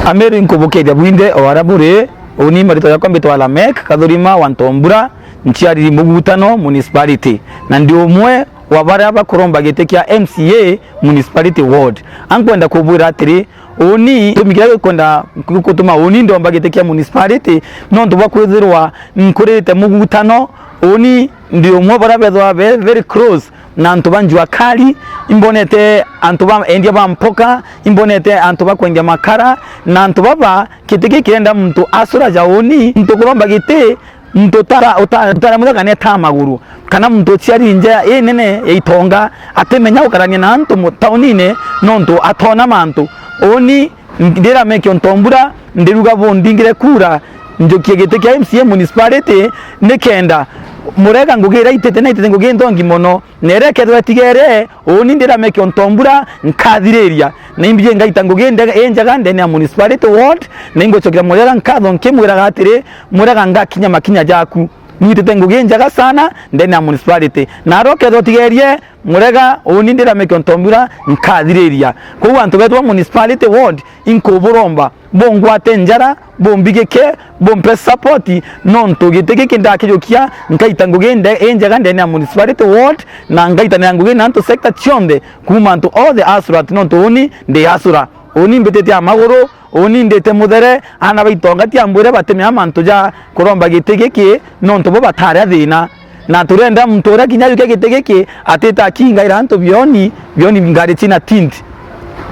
Ameri nkubukeria bwinde owarabure oni marito yakwambitwa Lamek Kadhurima Wantombura nchiari mugutano municipality na ndio umwe wabara bakuromba getekia MCA municipality ward ankwenda kubwira atiri oni tumigira kwenda kutuma oni ndo mbagetekia municipality nondo bakwezerwa nkurete mugutano oni ndio umwe barabezwa very close na antubanjwa kali imbonete antuba endia bampoka imbonete antuba kwendia makara na antubaba kitike kienda mtu asura jaoni mtu kuromba gite mtu utara muda kane tamaguru kana mtu cyari nje nene yitonga atemenya ukaranye na antu mutaunine nonto atona mantu oni ndira meke ontombura ndiruga bondingire kura njokiye gite kya MCA municipality nekenda murega ngugira itete na itete ngugira ndongi mono nereke twatigere oni ndira meke ontombura nkadhireria na imbije ngaita ngugenda enjaga ndene ya municipality ward ningo chokira murega nkadho nkimwira gatire murega ngakinya makinya jaku mwitete ngugira enjaga sana ndene ya municipality na roke twatigere murega oni ndira meke ontombura nkadhireria ko bantu betwa municipality ward inkoburomba bongwate njara bombigeke bompe support nonto giteke kinda kijokia nkaita ngugenda enjaga ndene ya municipality ward na ngaita nanguge nanto sector chonde kumanto all the asurat nonto oni nde asura oni mbetete amagoro oni ndete mudere ana baitonga ti ambure bateme amanto ja kuromba giteke ki nonto bo batare athina na turenda mtora kinyayo giteke ki ateta kinga iranto bioni ngari china tint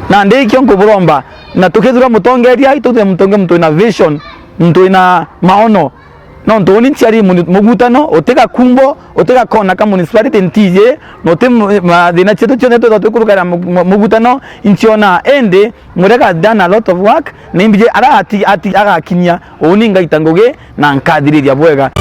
na ndei kyongo buromba na tukizura mutongeria ituze mutonge mtu ina vision mtu ina maono no ndoni nchari mugutano oteka kumbo oteka kona ka municipality ntije note madina chetu chone to tukurukara mugutano inchiona ende mureka done a lot of work nimbije ara ati aga kinya oninga itangoge na nkadiriria bwega.